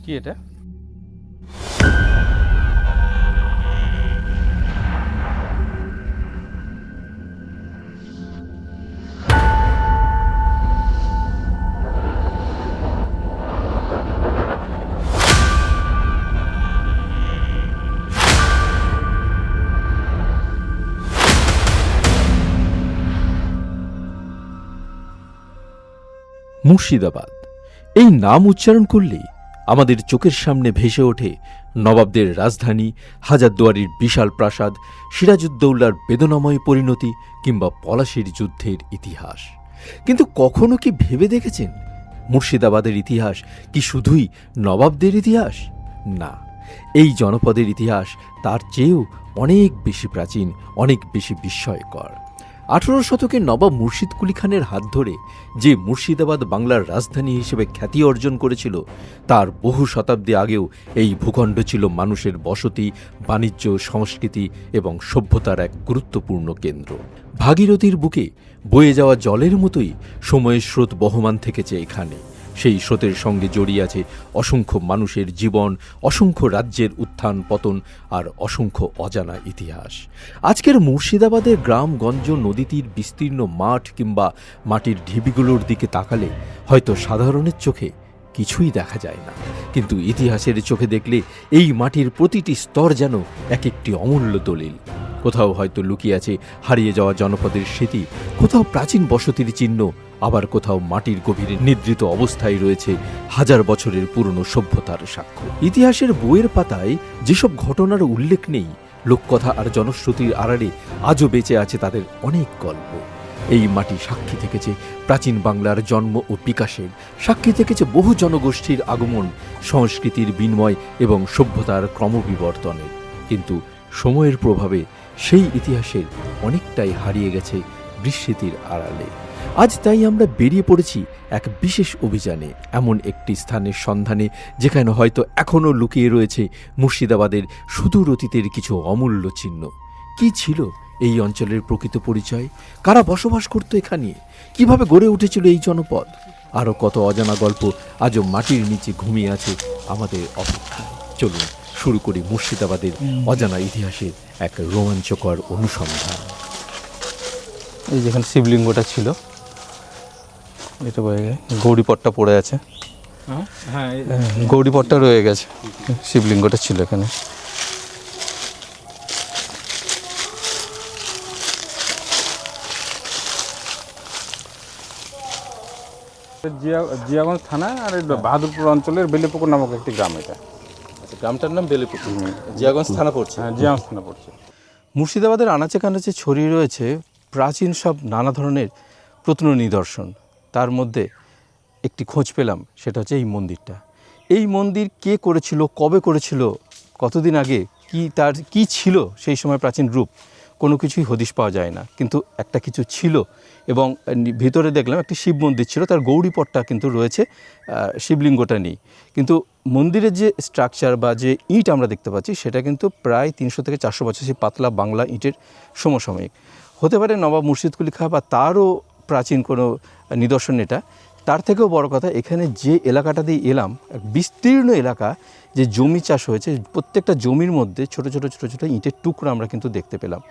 কি এটা? মুর্শিদাবাদ এই নাম উচ্চারণ করলেই আমাদের চোখের সামনে ভেসে ওঠে নবাবদের রাজধানী, হাজারদুয়ারির বিশাল প্রাসাদ, সিরাজউদ্দৌলার বেদনাময় পরিণতি কিংবা পলাশির যুদ্ধের ইতিহাস। কিন্তু কখনো কি ভেবে দেখেছেন মুর্শিদাবাদের ইতিহাস কি শুধুই নবাবদের ইতিহাস? না, এই জনপদের ইতিহাস তার চেয়েও অনেক বেশি প্রাচীন, অনেক বেশি বিস্ময়কর। 18 শতকে নবাব মুর্শিদ কুলি খানের হাত ধরে যে মুর্শিদাবাদ বাংলার রাজধানী হিসেবে খ্যাতি অর্জন করেছিল, তার বহু শতাব্দী আগেও এই ভূখণ্ড ছিল মানুষের বসতি, বাণিজ্য, সংস্কৃতি এবং সভ্যতার এক গুরুত্বপূর্ণ কেন্দ্র। ভাগীরথীর বুকে বয়ে যাওয়া জলের মতোই সময়ের স্রোত বহমান থেকেছে এখানে। সেই স্রোতের সঙ্গে জড়িয়ে আছে অসংখ্য মানুষের জীবন, অসংখ্য রাজ্যের উত্থান পতন আর অসংখ্য অজানা ইতিহাস। আজকের মুর্শিদাবাদের গ্রামগঞ্জ, নদীতীর বিস্তীর্ণ মাঠ কিংবা মাটির ঢিবিগুলোর দিকে তাকালে হয়তো সাধারণের চোখে কিছুই দেখা যায় না, কিন্তু ইতিহাসের চোখে দেখলে এই মাটির প্রতিটি স্তর যেন এক একটি অমূল্য দলিল। কোথাও হয়তো লুকিয়ে আছে হারিয়ে যাওয়া জনপদের স্মৃতি, কোথাও প্রাচীন বসতির চিহ্ন, আবার কোথাও মাটির গভীরে নিদ্রিত অবস্থায় রয়েছে হাজার বছরের পুরনো সভ্যতার সাক্ষ্য। ইতিহাসের বইয়ের পাতায় যেসব ঘটনার উল্লেখ নেই, লোককথা আর জনশ্রুতির আড়ালে আজও বেঁচে আছে তাদের অনেক গল্প। এই মাটি সাক্ষী থেকেছে প্রাচীন বাংলার জন্ম ও বিকাশের, সাক্ষী থেকেছে বহু জনগোষ্ঠীর আগমন, সংস্কৃতির বিনিময় এবং সভ্যতার ক্রমবিবর্তনের। কিন্তু সময়ের প্রভাবে সেই ইতিহাসের অনেকটাই হারিয়ে গেছে বিস্মৃতির আড়ালে। আজ তাই আমরা বেরিয়ে পড়েছি এক বিশেষ অভিযানে, এমন একটি স্থানের সন্ধানে যেখানে হয়তো এখনও লুকিয়ে রয়েছে মুর্শিদাবাদের সুদূর অতীতের কিছু অমূল্য চিহ্ন। কি ছিল এই অঞ্চলের প্রকৃত পরিচয়? কারা বসবাস করত এখানে? কিভাবে গড়ে উঠেছিল এই জনপদ? আরও কত অজানা গল্প আজও মাটির নিচে ঘুমিয়ে আছে আমাদের অপেক্ষায়। চলুন শুরু করি মুর্শিদাবাদের অজানা ইতিহাসের এক রোমাঞ্চকর অনুসন্ধান। এই যেখানে শিবলিঙ্গটা ছিল, এটা গৌরীপটটা পড়ে আছে। হ্যাঁ, গৌরীপটটা রয়ে গেছে, শিবলিঙ্গটা ছিল এখানে। জিয়াগঞ্জ থানা আর বাহাদুরপুর অঞ্চলের বেলেপুকুর নামক একটি গ্রাম। এটা গ্রামটার নাম বেলেপুকুর, জিয়াগঞ্জ থানা পড়ছে। হ্যাঁ, জিয়াগঞ্জ থানা পড়ছে। মুর্শিদাবাদের আনাচে কানাচে ছড়িয়ে রয়েছে প্রাচীন সব নানা ধরনের প্রত্ন নিদর্শন। তার মধ্যে একটি খোঁজ পেলাম, সেটা হচ্ছে এই মন্দিরটা। এই মন্দির কে করেছিল, কবে করেছিল, কতদিন আগে, তার কি ছিল সেই সময় প্রাচীন রূপ, কোনো কিছুই হদিশ পাওয়া যায় না। কিন্তু একটা কিছু ছিল, এবং ভিতরে দেখলাম একটি শিব মন্দির ছিল, তার গৌরীপটটা কিন্তু রয়েছে, শিবলিঙ্গটা নেই। কিন্তু মন্দিরের যে স্ট্রাকচার বা যে ইট আমরা দেখতে পাচ্ছি, সেটা কিন্তু প্রায় 300 থেকে 400 বছর, সেই পাতলা বাংলা ইটের সমসাময়িক। হতে পারে নবাব মুর্শিদ কুলি খাঁ বা তারও প্রাচীন কোনো নিদর্শন এটা। তার থেকেও বড় কথা, এখানে যে এলাকাটা দিয়ে এলাম, এক বিস্তীর্ণ এলাকা, যে জমি চাষ হয়েছে, প্রত্যেকটা জমির মধ্যে ছোট ছোট ছোট ছোট ইটের টুকরো আমরা কিন্তু দেখতে পেলাম।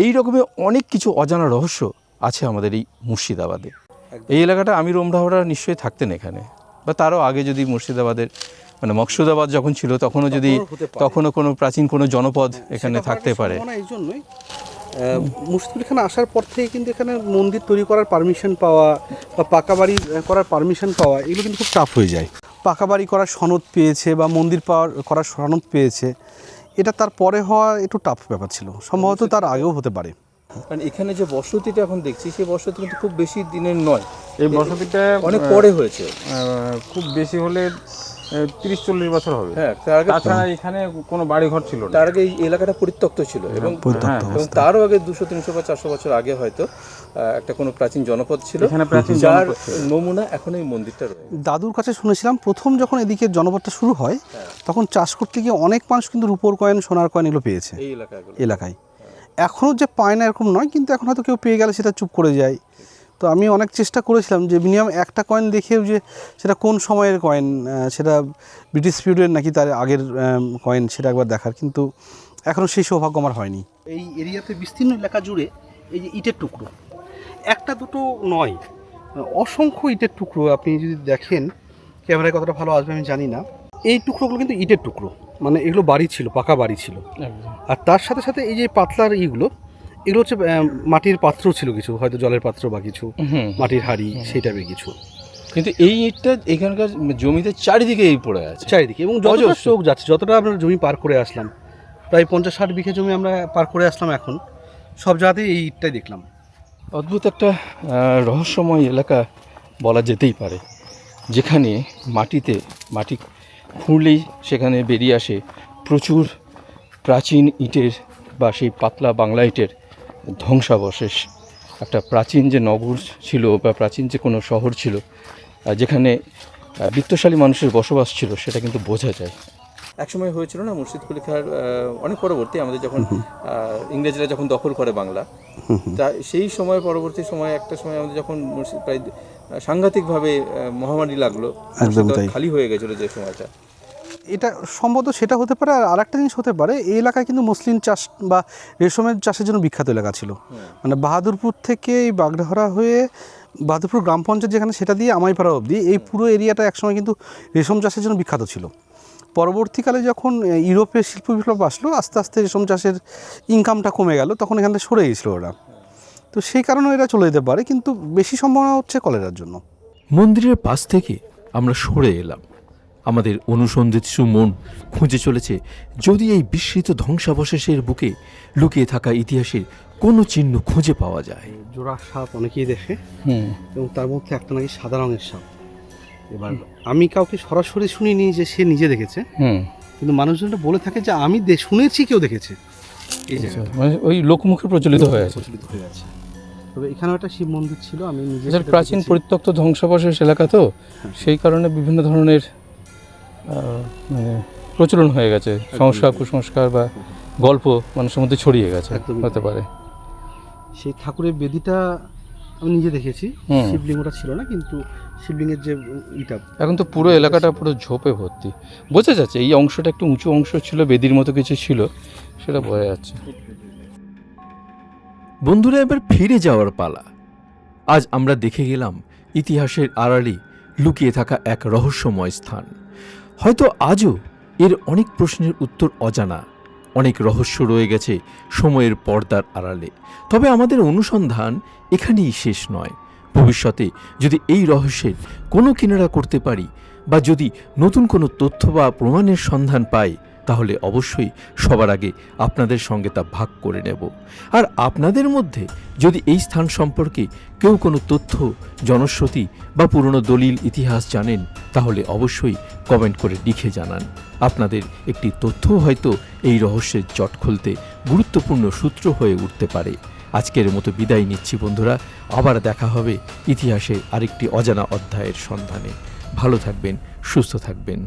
এই রকমের অনেক কিছু অজানা রহস্য আছে আমাদের এই মুর্শিদাবাদে। এই এলাকাটা আমির ওমরাহরা নিশ্চয়ই থাকতেন এখানে, বা তারও আগে যদি মুর্শিদাবাদের মানে মকসুদাবাদ যখন ছিল, তখনও কোনো প্রাচীন কোনো জনপদ এখানে থাকতে পারে। এই জন্যই মুর্শিদ কুলি খান আসার পর থেকে কিন্তু এখানে মন্দির তৈরি করার পারমিশন পাওয়া বা পাকা বাড়ি করার পারমিশন পাওয়া, এগুলো কিন্তু খুব টাফ হয়ে যায়। পাকা বাড়ি করার সনদ পেয়েছে বা মন্দির করার সনদ পেয়েছে, এটা তার পরে হওয়া একটু টাফ ব্যাপার ছিল, সম্ভবত তার আগেও হতে পারে। কারণ এখানে যে বসতিটা এখন দেখছি, সেই বসতি কিন্তু খুব বেশি দিনের নয়। এই বসতিটা অনেক পরে হয়েছে, খুব বেশি হলে 30-40 বছর হবে। হ্যাঁ, তাছাড়া এখানে কোনো বাড়ি ঘর ছিল না। তার আগে এই এলাকাটা পরিত্যক্ত ছিল, এবং তারও আগে 200-300 বা 400 বছর আগে হয়তো একটা কোনো প্রাচীন জনপদ ছিল, যার নমুনা এখন এই মন্দিরটা রয়েছে। দাদুর কাছে শুনেছিলাম, প্রথম যখন এদিকে জনপদটা শুরু হয়, তখন চাষ করতে গিয়ে অনেক মানুষ কিন্তু রূপোর কয়েন, সোনার কয়েন এগুলো পেয়েছে এই এলাকায়। এখনও যে পায় না এরকম নয়, কিন্তু এখন হয়তো কেউ পেয়ে গেলে সেটা চুপ করে যায়। তো তো আমি অনেক চেষ্টা করেছিলাম যে মিনিমাম একটা কয়েন দেখেও যে সেটা কোন সময়ের কয়েন, সেটা ব্রিটিশ পিরিয়ডের নাকি তার আগের কয়েন, সেটা একবার দেখার, কিন্তু এখনও সেই সৌভাগ্য আমার হয়নি। এই এরিয়াতে বিস্তীর্ণ এলাকা জুড়ে এই যে ইটের টুকরো, একটা দুটো নয়, অসংখ্য ইটের টুকরো। আপনি যদি দেখেন, ক্যামেরায় কতটা ভালো আসবে আমি জানি না, এই টুকরোগুলো কিন্তু ইটের টুকরো, মানে এগুলো বাড়ি ছিল, পাকা বাড়ি ছিল। আর তার সাথে সাথে এই যে পাতলার এগুলো হচ্ছে মাটির পাত্র ছিল কিছু, হয়তো জলের পাত্র বা কিছু মাটির হাঁড়ি, সেই টাইপের কিছু। কিন্তু এই ইটটা এখানকার জমিতে চারিদিকে এই পড়ে আছে, চারিদিকে, এবং যতটা চোখ যাচ্ছে, যতটা আমরা জমি পার করে আসলাম, প্রায় 50-60 বিঘা জমি আমরা পার করে আসলাম, এখন সব জায়গাতেই এই ইটটাই দেখলাম। অদ্ভুত একটা রহস্যময় এলাকা বলা যেতেই পারে, যেখানে মাটি খুঁড়লেই সেখানে বেরিয়ে আসে প্রচুর প্রাচীন ইটের বা সেই পাতলা বাংলা ইটের ধ্বংসাবশেষ। একটা প্রাচীন যে নগর ছিল বা প্রাচীন যে কোনো শহর ছিল যেখানে বিত্তশালী মানুষের বসবাস ছিল, সেটা কিন্তু বোঝা যায়। একসময় হয়েছিল না মুর্শিদকুলি খাঁর অনেক পরবর্তী, আমাদের যখন ইংরেজরা যখন দখল করে বাংলা, তা সেই সময় পরবর্তী সময় একটা সময় আমাদের যখন মুর্শিদ প্রায় সাংঘাতিকভাবে মহামারী লাগলো, খালি হয়ে গেছিলো যে সময়টা। এটা সম্ভবত সেটা হতে পারে। আর আরেকটা জিনিস হতে পারে, এই এলাকায় কিন্তু মুসলিম চাষ বা রেশমের চাষের জন্য বিখ্যাত এলাকা ছিল। মানে বাহাদুরপুর থেকে এই বাগডাহরা হয়ে বাহাদুরপুর গ্রাম পঞ্চায়েত যেখানে, সেটা দিয়ে আমাইপাড়া অবধি এই পুরো এরিয়াটা একসময় কিন্তু রেশম চাষের জন্য বিখ্যাত ছিল। পরবর্তীকালে যখন ইউরোপের শিল্প বিপ্লব আসলো, আস্তে আস্তে রেশম চাষের ইনকামটা কমে গেল, তখন এখান থেকে সরে গেছিলো ওরা। তো সেই কারণে এরা চলে যেতে পারে, কিন্তু বেশি সম্ভাবনা হচ্ছে কলেরার জন্য। মন্দিরের পাশ থেকে আমরা সরে এলাম। আমাদের অনুসন্ধিৎসু মন খুঁজে চলেছে যদি এই বিস্মৃত ধ্বংসাবশেষের বুকে লুকিয়ে থাকা ইতিহাসের কোনো চিহ্ন খুঁজে পাওয়া যায়। জোড়া সাপ অনেকেই দেখে, এবং তার মধ্যে একটা নাকি সাদা রঙের সাপ। এবার আমি কাউকে সরাসরি শুনিনি যে সে নিজে দেখেছে, কিন্তু মানুষজনটা বলে থাকে যে আমি শুনেছি কেউ দেখেছে। এই জায়গাটা মানে ওই লোকমুখে প্রচলিত হয়ে আছে। তবে এখানেও একটা শিব মন্দির ছিল, আমি নিজে প্রাচীন পরিত্যক্ত ধ্বংসাবশেষ এলাকা তো, সেই কারণে বিভিন্ন ধরনের মানে প্রচলন হয়ে গেছে, সংস্কার কুসংস্কার বা গল্প মানুষের মধ্যে ছড়িয়ে গেছে, হতে পারে। সেই ঠাকুরের বেদিটা আমি নিজে দেখেছি, শিবলিঙ্গটা ছিল না, কিন্তু শিবলিঙ্গের যে ইটা, এখন তো পুরো এলাকাটা পুরো ঝোপে ভর্তি। বোঝা যাচ্ছে এই অংশটা একটু উঁচু অংশ ছিল, বেদির মতো কিছু ছিল, সেটা বোঝা যাচ্ছে। বন্ধুরা, এবার ফিরে যাওয়ার পালা। আজ আমরা দেখে গেলাম ইতিহাসের আড়ালে লুকিয়ে থাকা এক রহস্যময় স্থান। হয়তো আজও এর অনেক প্রশ্নের উত্তর অজানা, অনেক রহস্য রয়ে গেছে সময়ের পর্দার আড়ালে। তবে আমাদের অনুসন্ধান এখানেই শেষ নয়। ভবিষ্যতে যদি এই রহস্যের কোনো কিনারা করতে পারি, বা যদি নতুন কোনো তথ্য বা প্রমাণের সন্ধান পাই, তাহলে অবশ্যই সবার আগে আপনাদের সঙ্গে তা ভাগ করে নেব। আর আপনাদের মধ্যে যদি এই স্থান সম্পর্কে কেউ কোনো তথ্য, জনশ্রুতি বা পুরনো দলিল ইতিহাস জানেন, তাহলে অবশ্যই কমেন্ট করে লিখে জানান। আপনাদের একটি তথ্য হয়তো এই রহস্যের জট খুলতে গুরুত্বপূর্ণ সূত্র হয়ে উঠতে পারে। আজকের মতো বিদায় নিচ্ছি বন্ধুরা, আবার দেখা হবে ইতিহাসের আরেকটি অজানা অধ্যায়ের সন্ধানে। ভালো থাকবেন, সুস্থ থাকবেন।